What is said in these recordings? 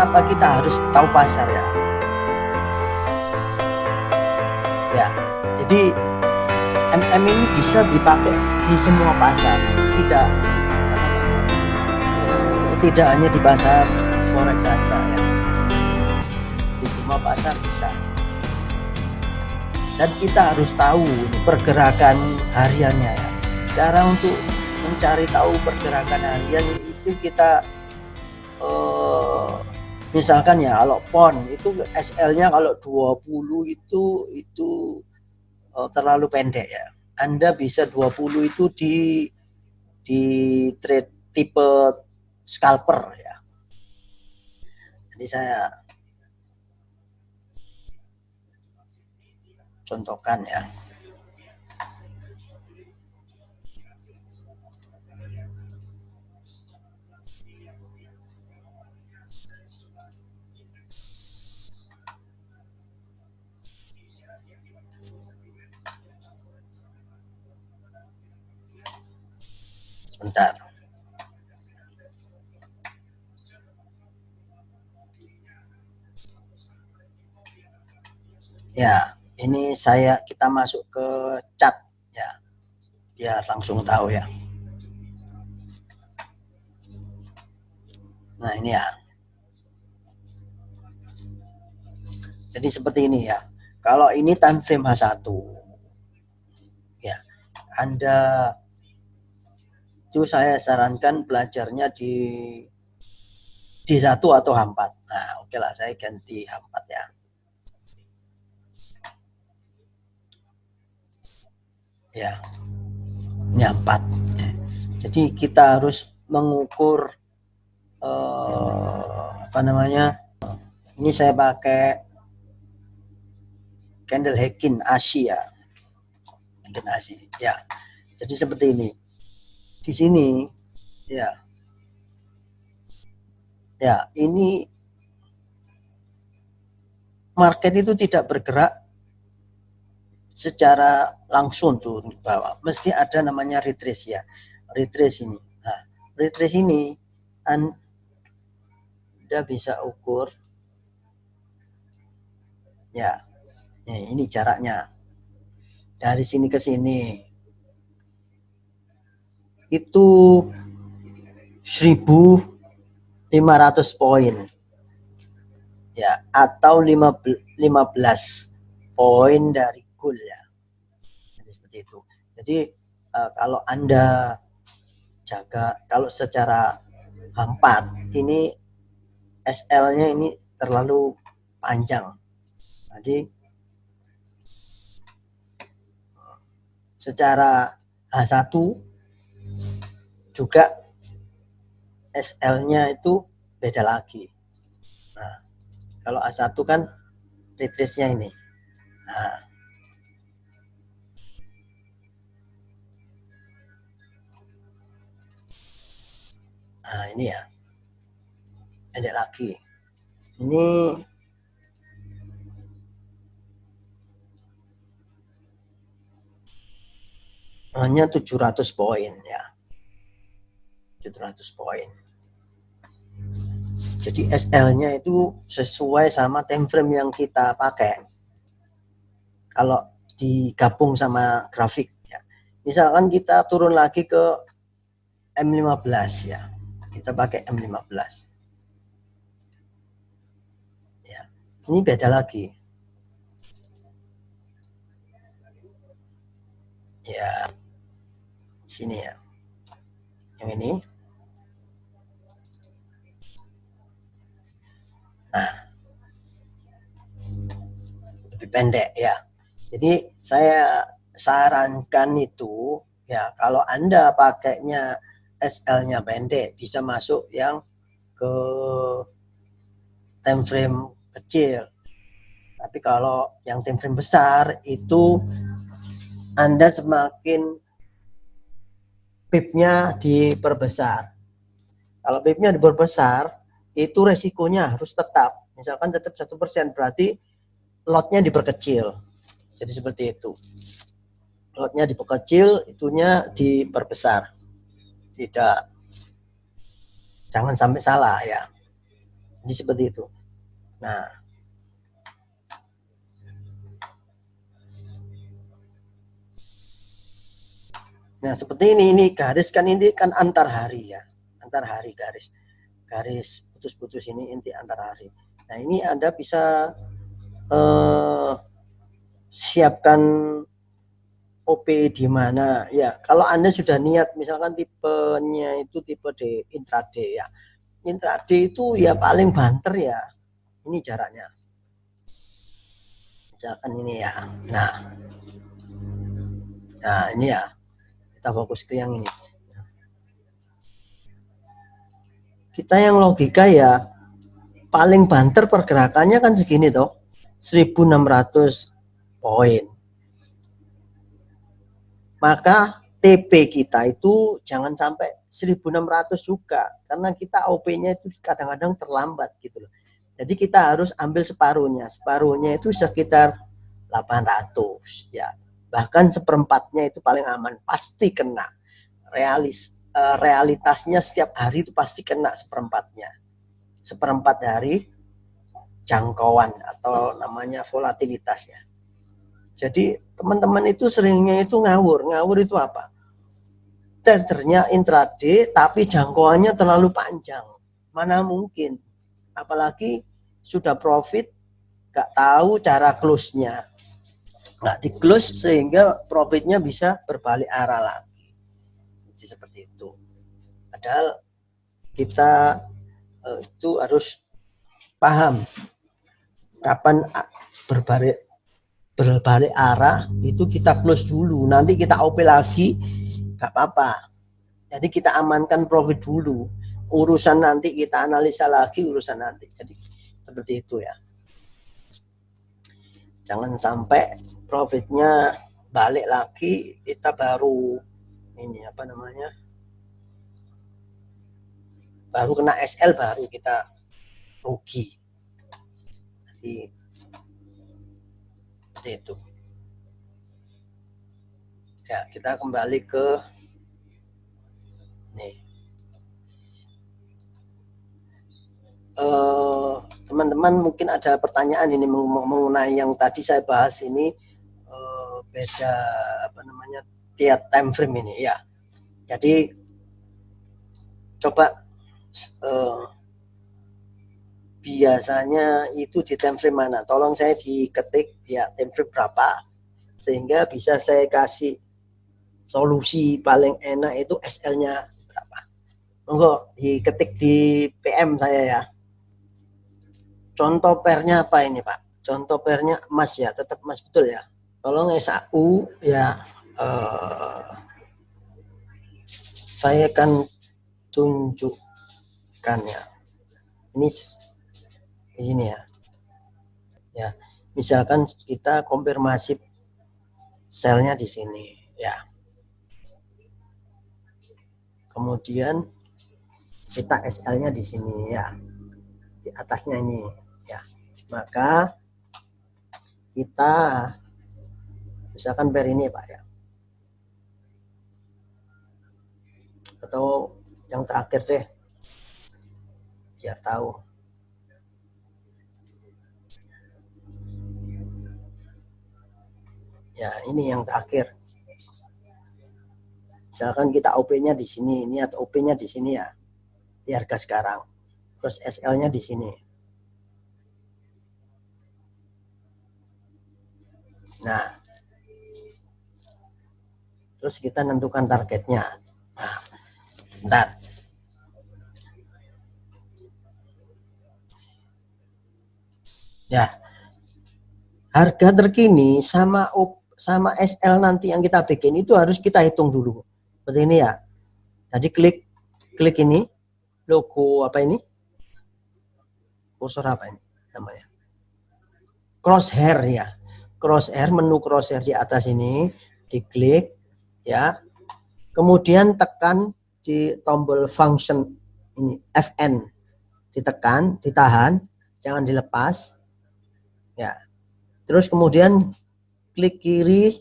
kenapa kita harus tahu pasar ya? Ya, jadi MM ini bisa dipakai di semua pasar, tidak hanya di pasar forex saja ya. Di semua pasar bisa. Dan kita harus tahu pergerakan hariannya ya. Cara untuk mencari tahu pergerakan harian itu kita misalkan ya, kalau pon itu SL-nya kalau 20 itu terlalu pendek ya. Anda bisa 20 itu di trade tipe scalper ya. Jadi saya contohkan ya. Sebentar. Ya, ini kita masuk ke chat ya, biar langsung tahu ya. Nah ini ya. Jadi seperti ini ya. Kalau ini time frame H1 ya, Anda itu saya sarankan belajarnya di D1 atau H4. Nah, oke lah, saya ganti H4 ya. Ya, ini H4. Jadi kita harus mengukur apa namanya? Ini saya pakai candle Heikin Asia. Heikin Asia. Ya. Jadi seperti ini. Di sini ya. Ya, ini market itu tidak bergerak secara langsung turun ke bawah, mesti ada namanya retrace ya, retrace ini. Nah, retrace ini Anda bisa ukur ya. Ini jaraknya dari sini ke sini itu 1.500 poin ya, atau 15 poin dari goal ya. Jadi seperti itu. Jadi kalau Anda jaga, kalau secara H4 ini SL-nya ini terlalu panjang. Jadi secara H1 juga SL-nya itu beda lagi. Nah, kalau A1 kan retrace-nya ini. Nah, ini ya. Pendek lagi. Ini hanya 700 poin ya. 700 poin. Jadi SL-nya itu sesuai sama time frame yang kita pakai. Kalau digabung sama grafik ya. Misalkan kita turun lagi ke M15 ya. Kita pakai M15. Ya. Ini beda lagi. Ya. Sini ya. Yang ini. Nah, lebih pendek ya. Jadi saya sarankan itu ya, kalau Anda pakainya SL-nya pendek, bisa masuk yang ke time frame kecil. Tapi kalau yang time frame besar itu Anda semakin pip-nya diperbesar. Kalau pip-nya diperbesar, itu resikonya harus tetap. Misalkan tetap 1%, berarti lotnya diperkecil. Jadi seperti itu. Lotnya diperkecil, itunya diperbesar. Tidak, jangan sampai salah ya. Jadi seperti itu. Nah seperti ini garis kan, ini kan antar hari ya, antar hari garis putus-putus ini inti antar hari. Nah ini Anda bisa siapkan OP di mana ya. Kalau Anda sudah niat misalkan tipenya itu tipe intraday ya, intraday itu ya paling banter ya ini jaraknya, misalkan ini ya. Nah ini ya, kita fokus ke yang ini. Kita yang logika ya paling banter pergerakannya kan segini toh, 1600 poin. Maka TP kita itu jangan sampai 1600 juga, karena kita OP-nya itu kadang-kadang terlambat gitu loh. Jadi kita harus ambil separuhnya itu sekitar 800 ya. Bahkan seperempatnya itu paling aman, pasti kena. Realitasnya setiap hari itu pasti kena seperempatnya. Seperempat dari jangkauan atau namanya volatilitasnya. Jadi teman-teman itu seringnya itu ngawur. Ngawur itu apa? Tradernya intraday tapi jangkauannya terlalu panjang. Mana mungkin? Apalagi sudah profit, nggak tahu cara close-nya. Nggak di close sehingga profitnya bisa berbalik arah lagi. Jadi seperti itu. Padahal kita itu harus paham kapan berbalik arah itu kita close dulu, nanti kita OP lagi nggak apa-apa. Jadi kita amankan profit dulu, urusan nanti kita analisa lagi, urusan nanti. Jadi seperti itu ya, jangan sampai profitnya balik lagi kita baru ini apa namanya, baru kena SL baru kita rugi. Jadi seperti itu ya. Kita kembali ke nih, teman-teman mungkin ada pertanyaan ini mengenai yang tadi saya bahas ini, beda apa namanya tiap time frame ini ya. Jadi coba biasanya itu di time frame mana, tolong saya diketik ya time frame berapa sehingga bisa saya kasih solusi paling enak itu SL-nya berapa. Monggo diketik di PM saya ya. Contoh pairnya apa ini Pak? Contoh pairnya emas ya, tetap emas betul ya. Tolong SAU ya, saya akan tunjukkan ya. Ini di sini ya. Ya, misalkan kita konfirmasi selnya di sini ya. Kemudian kita SL-nya di sini ya, di atasnya ini ya. Maka kita misalkan pair ini Pak ya, atau yang terakhir deh biar tahu ya. Ini yang terakhir, misalkan kita OP-nya di sini, ini atau OP-nya di sini ya, di harga sekarang, terus SL-nya di sini. Nah, terus kita tentukan targetnya. Nah, bentar. Ya, harga terkini sama SL nanti yang kita bikin itu harus kita hitung dulu. Seperti ini ya. Jadi klik ini, logo apa ini? Kursor apa ini namanya? Crosshair ya. Crosshair, menu crosshair di atas ini, diklik ya. Kemudian tekan di tombol function ini FN. Ditekan, ditahan, jangan dilepas. Ya. Terus kemudian klik kiri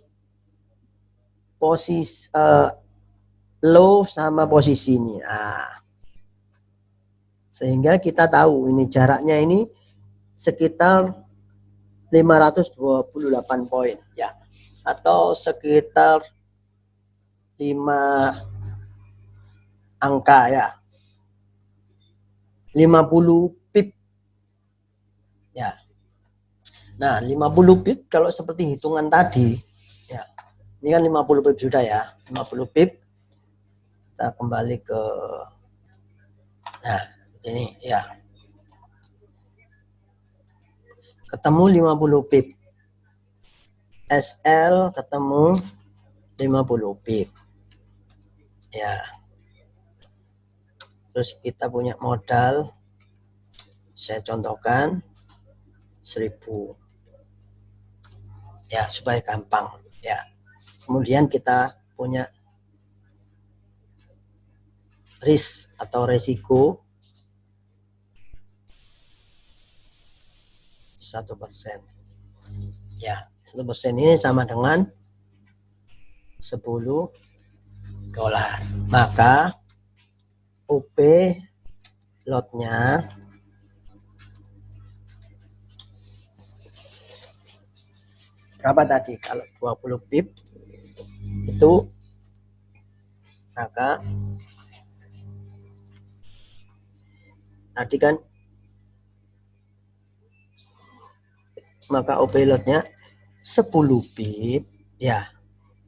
posisi low sama posisi ini. Nah, Sehingga kita tahu ini jaraknya ini sekitar 528 poin ya, atau sekitar 5 angka ya, 50 pip ya. Nah, 50 pip kalau seperti hitungan tadi ya, ini kan 50 pip sudah ya, 50 pip. Kita kembali ke, nah ini ya, ketemu 50 pip, SL ketemu 50 pip ya. Terus kita punya modal, saya contohkan 1000 ya, supaya gampang ya. Kemudian kita punya risk atau resiko 1% ya. 1% ini sama dengan 10 dolar. Maka OP lotnya berapa tadi? Kalau 20 pip itu, maka tadi kan, maka OP lotnya 10 pip ya,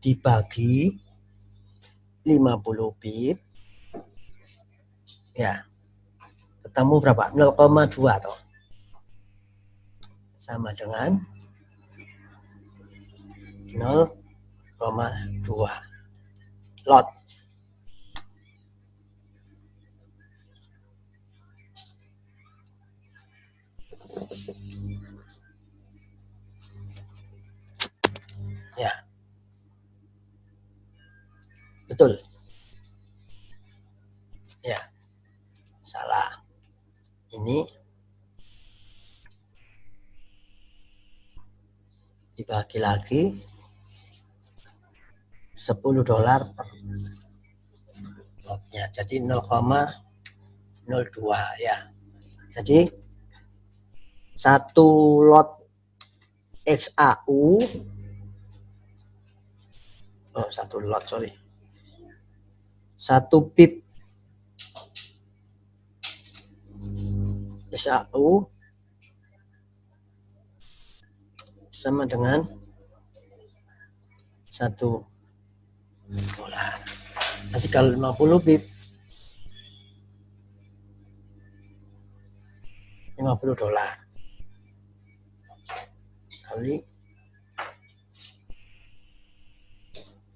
dibagi 50 pip ya, ketemu berapa? 0,2 toh, sama dengan 0,2 lot. Ya, betul ya, salah. Ini dibagi lagi 10 dolar per lotnya, jadi 0,02 ya. Jadi satu lot XAU, oh satu lot, sorry, satu pip XAU sama dengan 1 dolar. Nanti kalau 50 pip 50 dolar kali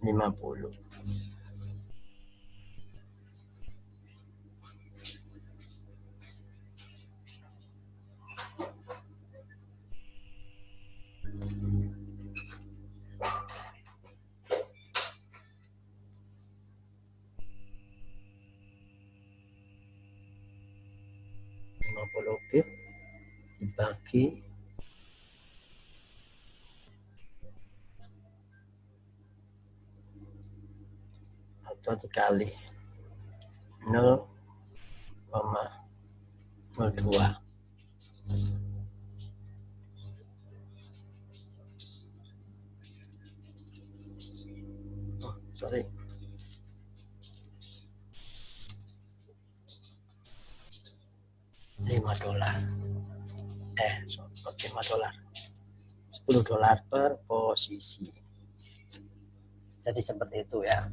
50. Pip dibagi atau dikali 0,02. Sorry, 5 dolar, 5 dolar, 10 dolar per posisi. Jadi seperti itu ya.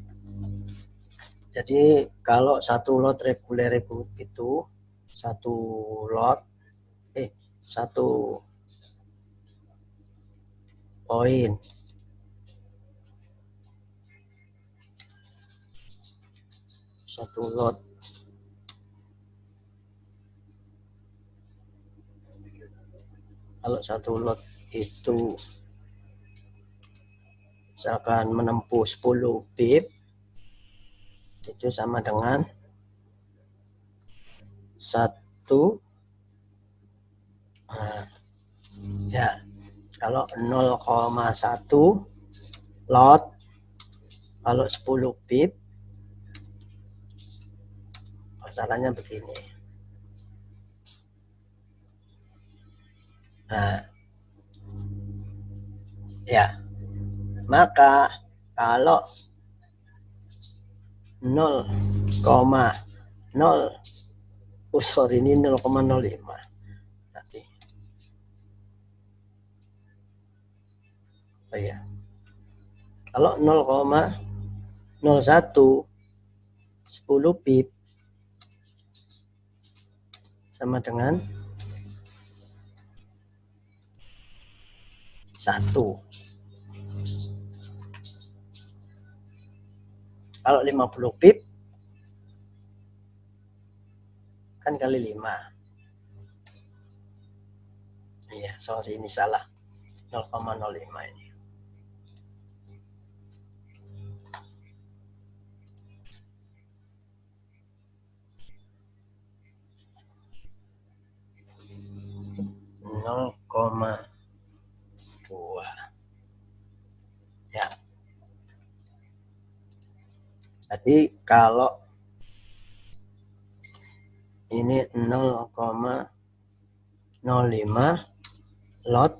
Jadi kalau satu lot reguler itu satu lot, satu poin satu lot kalau satu lot itu misalkan menempuh 10 pip, itu sama dengan 1 ya. Kalau 0,1 lot kalau 10 pip, masalahnya begini. Nah, ya, maka kalau 0,0 sorry ini 0,05 nanti. Oh ya. Kalau 0,01 10 pip sama dengan 1. Kalau 50 pip kan kali 5. Iya, sorry ini salah. 0,05 ini. Nol koma dua. Ya. Jadi kalau ini 0,05 lot,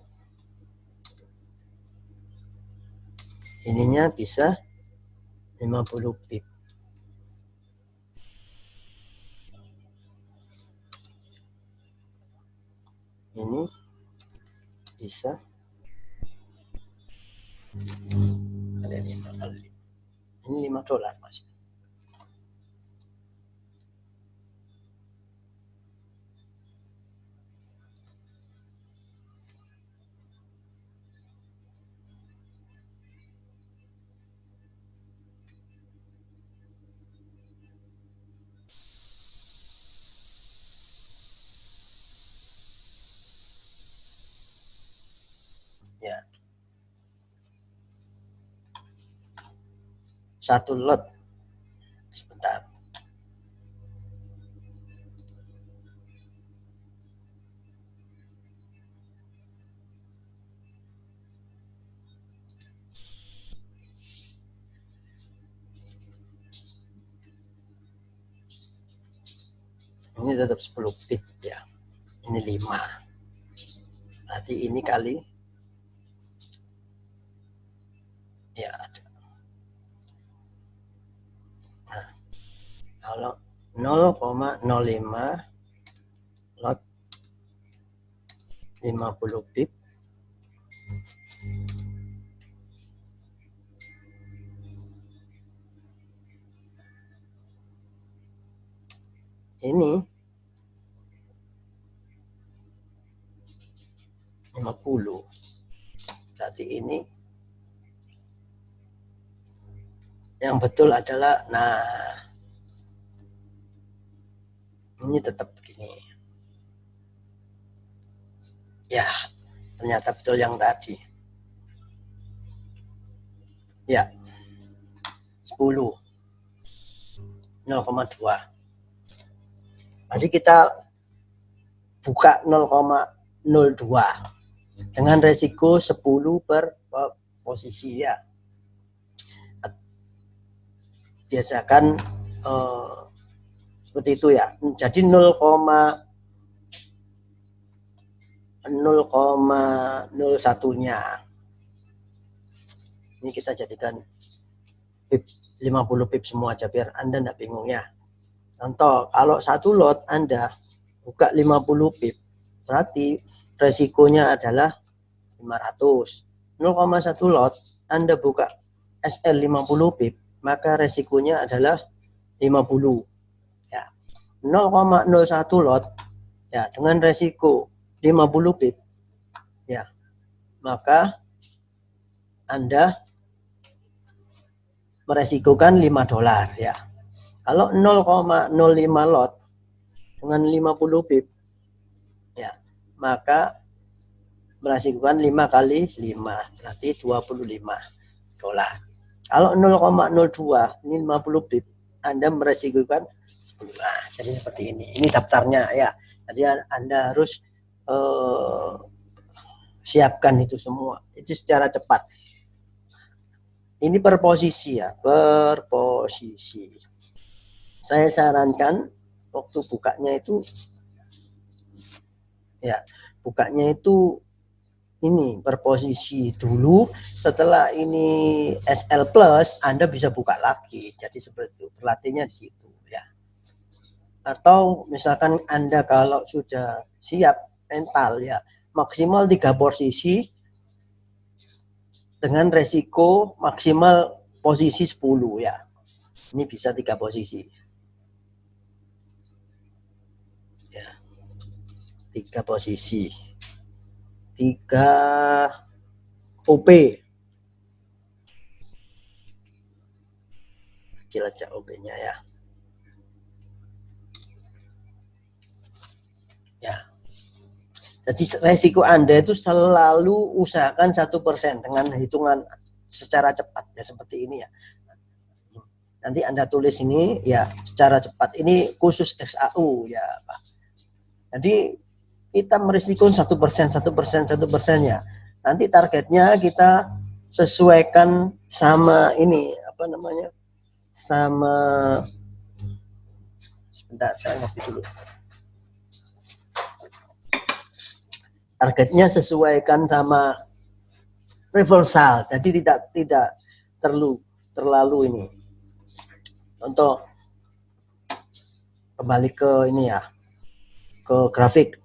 ininya bisa 50 pip. Ini bisa ada 5 kali. Ini $5 Mas. Ya. Satu lot. Sebentar. Ini tetap 10 pip ya. Ini 5. Berarti ini kali ya ada. Nah, kalau 0,05 lot 50 pip ini 50. Berarti ini yang betul adalah, nah ini tetap begini. Ya, ternyata betul yang tadi. Ya, 10. 0,2. Jadi kita buka 0,02 dengan resiko 10 per posisi ya. Biasakan seperti itu ya. Jadi 0,01-nya ini kita jadikan pip 50 pip semua aja biar Anda enggak bingung ya. Contoh, kalau satu lot Anda buka 50 pip, berarti resikonya adalah 500. 0,1 lot Anda buka SL 50 pip, maka resikonya adalah 50. Ya. 0,01 lot ya dengan resiko 50 pip. Ya. Maka Anda meresikokan $5 ya. Kalau 0,05 lot dengan 50 pip ya, maka meresikokan 5 kali 5 berarti $25. Kalau 0,02 ini 50 pip, Anda meresikokan 10. Nah, jadi seperti ini. Ini daftarnya ya. Jadi Anda harus siapkan itu semua. Itu secara cepat. Ini per posisi ya, per posisi. Saya sarankan waktu bukanya itu ya bukanya itu ini berposisi dulu, setelah ini SL plus Anda bisa buka lagi. Jadi seperti itu, berlatihnya di situ ya. Atau misalkan Anda kalau sudah siap mental ya, maksimal 3 posisi dengan resiko maksimal posisi 10 ya. Ini bisa 3 posisi. Ya. 3 posisi. 3 OP. Kecil aja OP-nya ya. Ya. Jadi resiko Anda itu selalu usahakan 1% dengan hitungan secara cepat ya, seperti ini ya. Nanti Anda tulis ini ya secara cepat. Ini khusus XAU ya Pak. Jadi kita merisiko 1%, 1%, 1% ya. Nanti targetnya kita sesuaikan sama ini apa namanya? Sama sebentar saya ngopi dulu. Targetnya sesuaikan sama reversal. Jadi tidak terlalu ini. Untuk kembali ke ini ya, ke grafik.